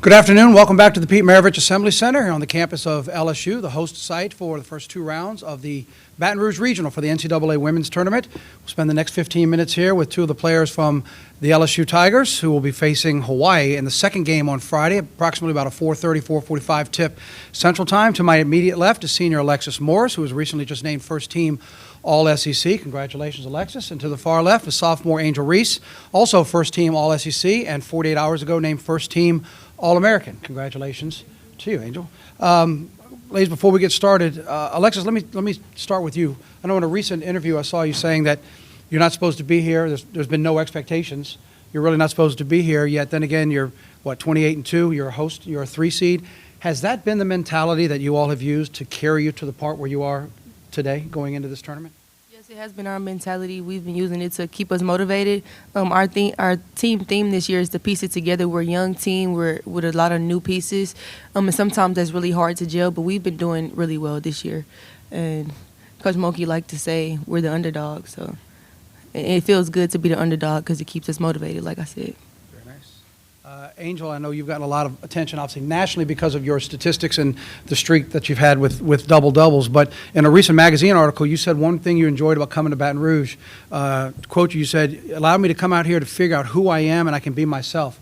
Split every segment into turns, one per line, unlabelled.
Good afternoon. Welcome back to the Pete Maravich Assembly Center here on the campus of LSU, the host site for the first two rounds of the Baton Rouge Regional for the NCAA Women's Tournament. We'll spend the next 15 minutes here with two of the players from the LSU Tigers who will be facing Hawaii in the second game on Friday, approximately about a 4:30, 4:45 tip Central Time. To my immediate left is senior Alexis Morris, who was recently just named first team All-SEC. Congratulations, Alexis. And to the far left is sophomore Angel Reese, also first team All-SEC, and 48 hours ago named first team All-American. Congratulations to you, Angel. Ladies, before we get started, Alexis, let me start with you. I know in a recent interview I saw you saying that you're not supposed to be here. There's been no expectations. You're really not supposed to be here, yet then again, you're, 28-2, you're a host, you're a 3 seed. Has that been the mentality that you all have used to carry you to the part where you are today going into this tournament?
Yes, it has been our mentality. We've been using it to keep us motivated. Our team theme this year is to piece it together. We're a young team. We're with a lot of new pieces. And sometimes that's really hard to gel, but we've been doing really well this year. And Coach Mulkey liked to say we're the underdog. So it feels good to be the underdog because it keeps us motivated, like I said.
Angel, I know you've gotten a lot of attention, obviously, nationally because of your statistics and the streak that you've had with double-doubles. But in a recent magazine article, you said one thing you enjoyed about coming to Baton Rouge. Quote, you said, "Allowed me to come out here to figure out who I am and I can be myself."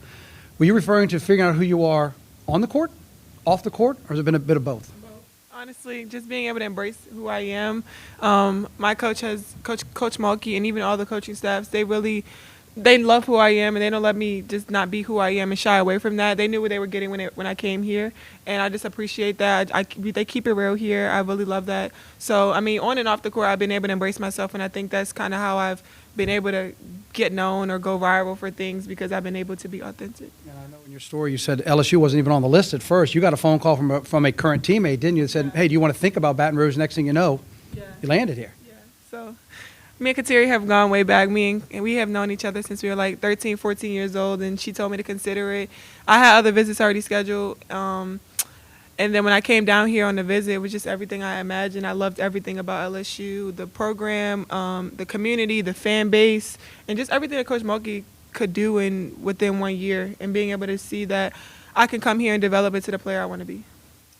Were you referring to figuring out who you are on the court, off the court, or has it been a bit of both?
Honestly, just being able to embrace who I am. My coach Coach Mulkey, and even all the coaching staffs, they love who I am, and they don't let me just not be who I am and shy away from that. They knew what they were getting when I came here, and I just appreciate that. They keep it real here. I really love that. So, I mean, on and off the court, I've been able to embrace myself, and I think that's kind of how I've been able to get known or go viral for things, because I've been able to be authentic.
And I know in your story you said LSU wasn't even on the list at first. You got a phone call from a current teammate, didn't you, that said, "Hey, do you want to think about Baton Rouge?" Next thing you know, you landed here.
Yeah, so me and Kateri have gone way back. And we have known each other since we were like 13, 14 years old, and she told me to consider it. I had other visits already scheduled, and then when I came down here on the visit, it was just everything I imagined. I loved everything about LSU, the program, the community, the fan base, and just everything that Coach Mulkey could do within 1 year, and being able to see that I can come here and develop into the player I want to be.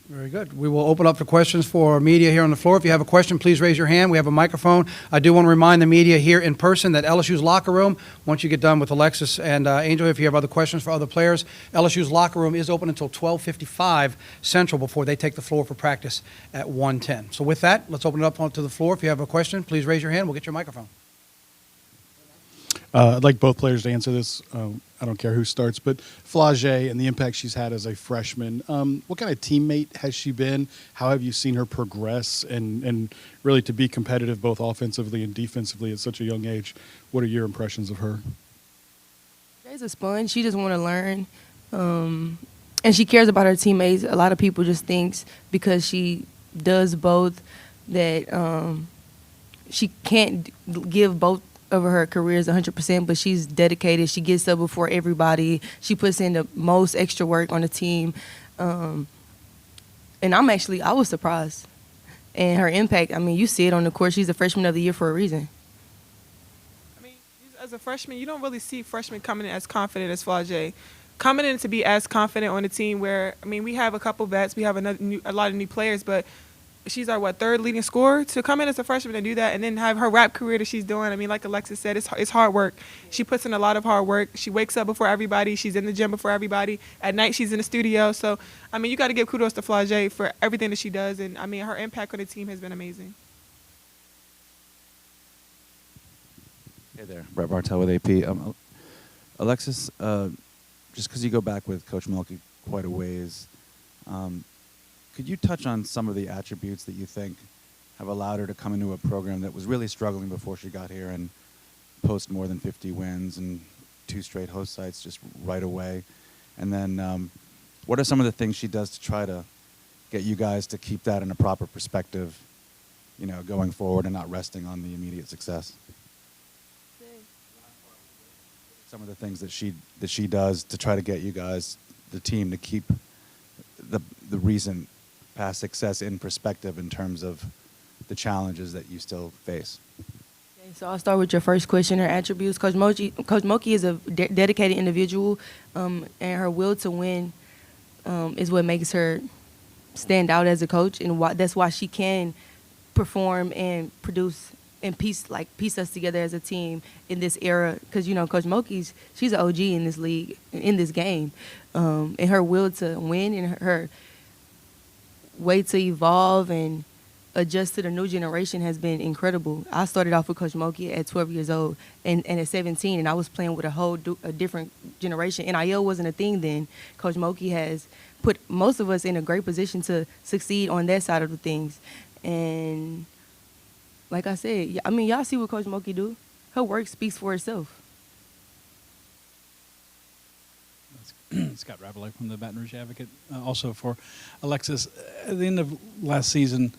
Very good. We will open up for questions for media here on the floor. If you have a question, please raise your hand. We have a microphone. I do want to remind the media here in person that LSU's locker room, once you get done with Alexis and Angel, if you have other questions for other players, LSU's locker room is open until 12:55 Central before they take the floor for practice at 1:10. So with that, let's open it up onto the floor. If you have a question, please raise your hand. We'll get your microphone.
I'd like both players to answer this. I don't care who starts, but Flage and the impact she's had as a freshman. What kind of teammate has she been? How have you seen her progress and really to be competitive both offensively and defensively at such a young age? What are your impressions of her?
She's a sponge. She just want to learn, and she cares about her teammates. A lot of people just thinks because she does both that she can't give both of her careers 100%, but she's dedicated. She gets up before everybody. She puts in the most extra work on the team. And I was surprised. And her impact, I mean, you see it on the court. She's a freshman of the year for a reason.
I mean, as a freshman, you don't really see freshmen coming in as confident as Flage. Coming in to be as confident on a team where, I mean, we have a couple vets, we have a lot of new players, but she's our, third leading scorer. To come in as a freshman and do that and then have her rap career that she's doing, I mean, like Alexis said, it's hard work. She puts in a lot of hard work. She wakes up before everybody. She's in the gym before everybody. At night, she's in the studio. So, I mean, you got to give kudos to Flage for everything that she does. And, I mean, her impact on the team has been amazing.
Hey there, Brett Bartel with AP. Alexis, just because you go back with Coach Mulkey quite a ways, could you touch on some of the attributes that you think have allowed her to come into a program that was really struggling before she got here and post more than 50 wins and 2 straight host sites just right away? And then what are some of the things she does to try to get you guys to keep that in a proper perspective, you know, going forward and not resting on the immediate success? Some of the things that she does to try to get you guys, the team, to keep the recent past success in perspective in terms of the challenges that you still face.
Okay, so I'll start with your first question, her attributes. Coach Mulkey is a dedicated individual, and her will to win is what makes her stand out as a coach, and that's why she can perform and produce and piece us together as a team in this era. Because Coach Mulkey, she's an OG in this league, in this game, and her will to win and her way to evolve and adjust to the new generation has been incredible. I started off with Coach Mulkey at 12 years old and at 17, and I was playing with a different generation. NIL wasn't a thing then. Coach Mulkey has put most of us in a great position to succeed on that side of the things. And like I said, I mean, y'all see what Coach Mulkey do. Her work speaks for itself.
Scott Ravelay from the Baton Rouge Advocate. Also for Alexis, at the end of last season,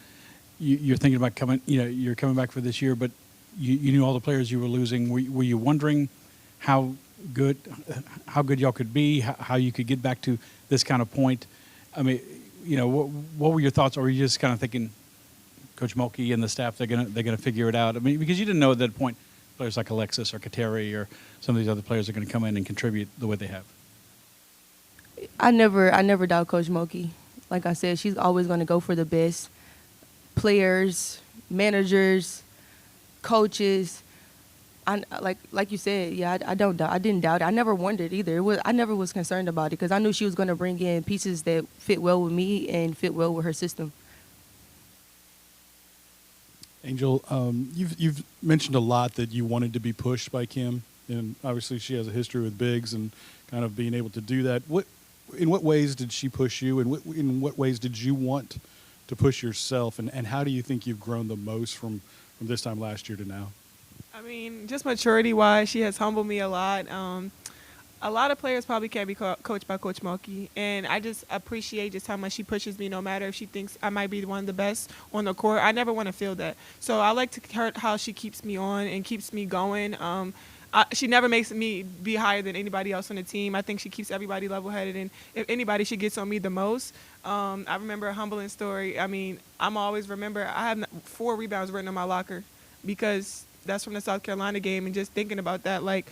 you're thinking about you're coming back for this year, but you knew all the players you were losing. Were you wondering how good y'all could be, how you could get back to this kind of point? I mean, what were your thoughts, or were you just kind of thinking, Coach Mulkey and the staff, they're gonna figure it out? I mean, because you didn't know at that point players like Alexis or Kateri or some of these other players are going to come in and contribute the way they have.
I never doubt Coach Mulkey. Like I said, she's always going to go for the best players, managers, coaches. Like you said, yeah, I didn't doubt it. I never wondered either. I never was concerned about it because I knew she was going to bring in pieces that fit well with me and fit well with her system.
Angel, you've mentioned a lot that you wanted to be pushed by Kim, and obviously she has a history with bigs and kind of being able to do that. In what ways did she push you, and in what ways did you want to push yourself, and how do you think you've grown the most from this time last year to now?
I mean, just maturity-wise, she has humbled me a lot. A lot of players probably can't be coached by Coach Mulkey, and I just appreciate just how much she pushes me, no matter if she thinks I might be one of the best on the court. I never want to feel that. So I like to hear how she keeps me on and keeps me going. She never makes me be higher than anybody else on the team. I think she keeps everybody level-headed, and if anybody, she gets on me the most. I remember a humbling story. I mean, I have 4 rebounds written on my locker because that's from the South Carolina game, and just thinking about that, like,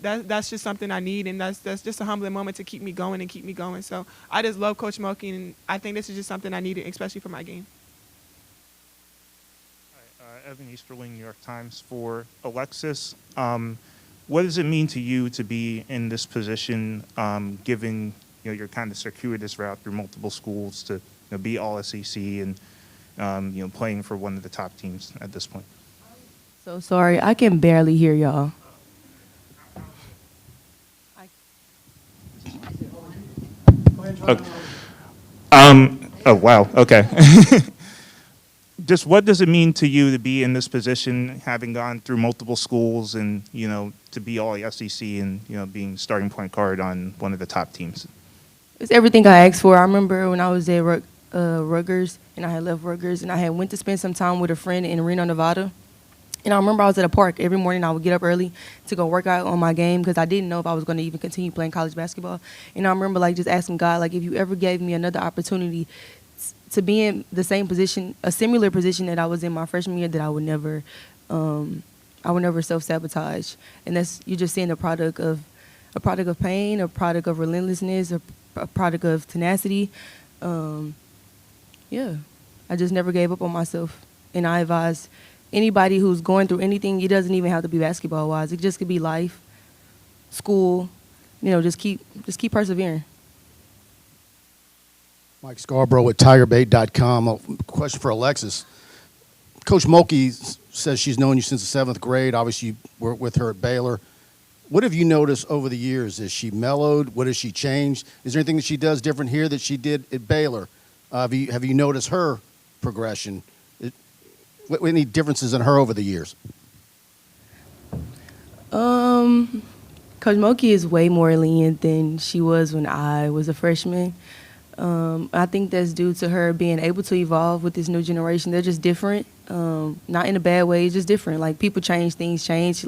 that's just something I need, and that's just a humbling moment to keep me going and keep me going. So I just love Coach Mulkey, and I think this is just something I needed, especially for my game.
Hi, Evan Easterling, New York Times. For Alexis, what does it mean to you to be in this position, given you're kind of circuitous route through multiple schools to be all SEC and playing for one of the top teams at this point?
So sorry, I can barely hear y'all.
Okay. Oh, wow. Okay. Just what does it mean to you to be in this position, having gone through multiple schools and, to be all SEC and, being starting point guard on one of the top teams?
It's everything I asked for. I remember when I was at Rutgers, and I had left Rutgers, and I had went to spend some time with a friend in Reno, Nevada. And I remember I was at a park. Every morning I would get up early to go work out on my game because I didn't know if I was going to even continue playing college basketball. And I remember just asking God, if you ever gave me another opportunity to be in the same position, a similar position that I was in my freshman year, that I would never self-sabotage. And you're just seeing a product of pain, a product of relentlessness, a product of tenacity. Yeah, I just never gave up on myself. And I advise anybody who's going through anything, it doesn't even have to be basketball-wise. It just could be life, school. Just keep persevering.
Mike Scarborough with TigerBait.com. A question for Alexis. Coach Mulkey says she's known you since the 7th grade. Obviously, you worked with her at Baylor. What have you noticed over the years? Has she mellowed? What has she changed? Is there anything that she does different here that she did at Baylor? Have you noticed her progression? Any differences in her over the years?
Coach Mulkey is way more lenient than she was when I was a freshman. I think that's due to her being able to evolve with this new generation. They're just different, not in a bad way, it's just different. People change, things change.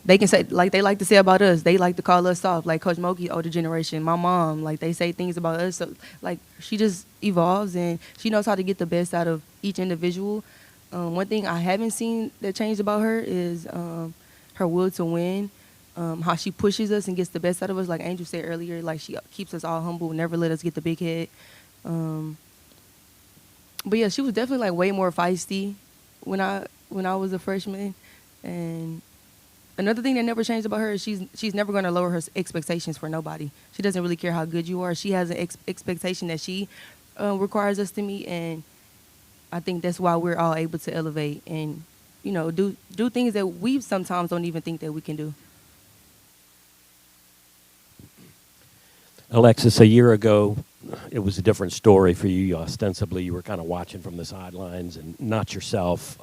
They can say, they like to say about us, they like to call us soft. Coach Mulkey, older generation, my mom, they say things about us. So, she just evolves, and she knows how to get the best out of each individual. One thing I haven't seen that changed about her is her will to win. how she pushes us and gets the best out of us. Like Angel said earlier, like she keeps us all humble, never let us get the big head. But yeah, she was definitely like way more feisty when I was a freshman. And another thing that never changed about her is she's never going to lower her expectations for nobody. She doesn't really care how good you are. She has an expectation that she requires us to meet, and I think that's why we're all able to elevate and, you know, do things that we sometimes don't even think that we can do.
Alexis, a year ago, it was a different story for you. Ostensibly, you were kind of watching from the sidelines and not yourself.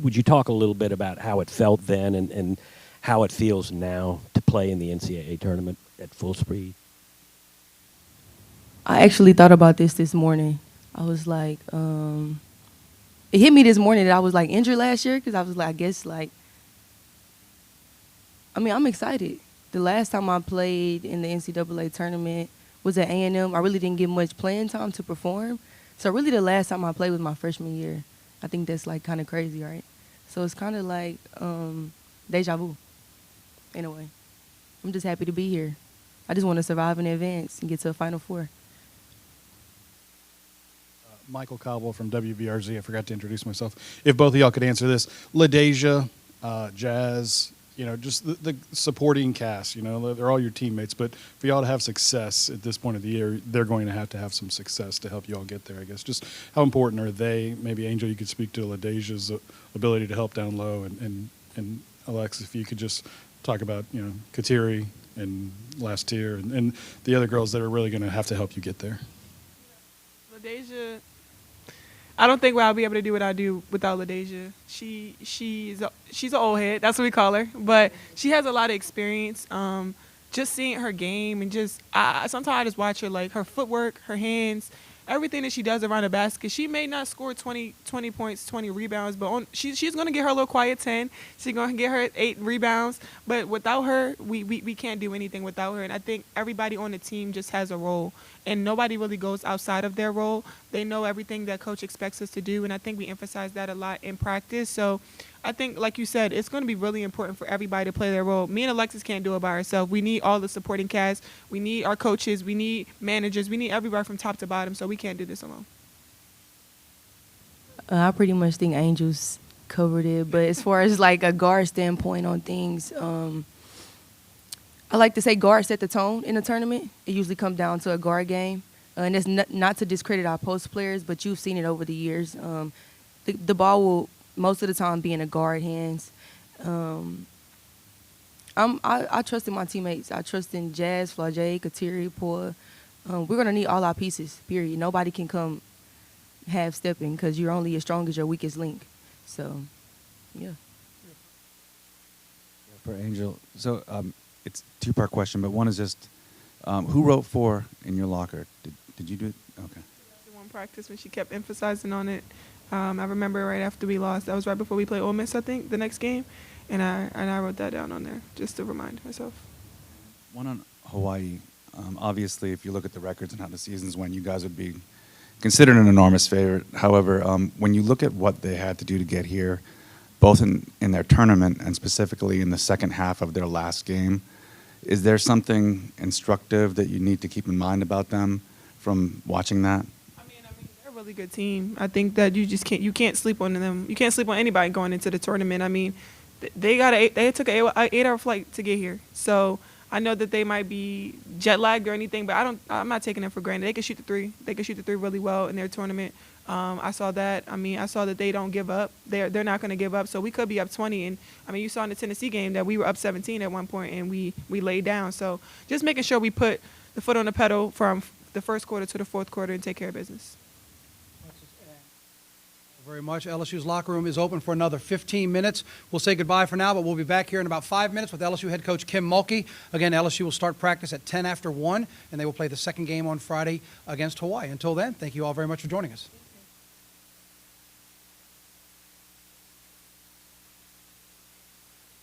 Would you talk a little bit about how it felt then and how it feels now to play in the NCAA tournament at full speed?
I actually thought about this morning. I was like, it hit me this morning that I was like injured last year because I was like, I guess like, I mean, I'm excited. The last time I played in the NCAA tournament was at A&M. I really didn't get much playing time to perform. So really the last time I played was my freshman year. I think that's like kind of crazy, right? So it's kind of like deja vu in a way. I'm just happy to be here. I just want to survive in advance and get to a Final Four.
Michael Cobble from WBRZ. I forgot to introduce myself. If both of y'all could answer this. LaDeja, Jazz, you know, just the supporting cast, you know, they're all your teammates. But for y'all to have success at this point of the year, they're going to have some success to help y'all get there, I guess. Just how important are they? Maybe, Angel, you could speak to LaDeja's ability to help down low. And Alexis, if you could just talk about, you know, Kateri and Last Tier and the other girls that are really going to have to help you get there.
LaDeja, I don't think I'll be able to do what I do without LaDeja. She's an old head. That's what we call her. But she has a lot of experience. Just seeing her game and sometimes I just watch her, like her footwork, her hands, everything that she does around the basket. She may not score 20 points, 20 rebounds, but she's going to get her little quiet 10. She's going to get her 8 rebounds. But without her, we can't do anything without her. And I think everybody on the team just has a role. And nobody really goes outside of their role. They know everything that Coach expects us to do, and I think we emphasize that a lot in practice. So I think, like you said, it's going to be really important for everybody to play their role. Me and Alexis can't do it by ourselves. We need all the supporting cast. We need our coaches. We need managers. We need everybody from top to bottom, so we can't do this alone.
I pretty much think Angels covered it. But as far as like a guard standpoint on things, I like to say guard set the tone in a tournament. It usually comes down to a guard game. And it's not to discredit our post players, but you've seen it over the years. The ball will most of the time be in a guard hands. I trust in my teammates. I trust in Jazz, Flau'jae, Kateri, Poa. We're going to need all our pieces, period. Nobody can come half-stepping because you're only as strong as your weakest link. So, yeah.
For Angel, so it's a two-part question, but one is just who wrote 4 in your locker? Did you do it? Okay.
One practice when she kept emphasizing on it. I remember right after we lost. That was right before we played Ole Miss, I think, the next game, and I wrote that down on there just to remind myself.
One on Hawaii. Obviously, if you look at the records and how the seasons went, you guys would be considered an enormous favorite. However, when you look at what they had to do to get here, both in their tournament and specifically in the second half of their last game, is there something instructive that you need to keep in mind about them from watching that? I mean,
they're a really good team. I think that you can't sleep on them. You can't sleep on anybody going into the tournament. I mean, they took an 8-hour flight to get here. So I know that they might be jet lagged or anything, but I'm not taking them for granted. They can shoot the three. They can shoot the three really well in their tournament. I saw that. I mean, I saw that they don't give up. They're not going to give up. So we could be up 20. And, I mean, you saw in the Tennessee game that we were up 17 at one point, and we laid down. So just making sure we put the foot on the pedal from the first quarter to the fourth quarter and take care of business.
Very much. LSU's locker room is open for another 15 minutes. We'll say goodbye for now, but we'll be back here in about 5 minutes with LSU head coach Kim Mulkey. Again, LSU will start practice at 10 after 1, and they will play the second game on Friday against Hawaii. Until then, thank you all very much for joining us.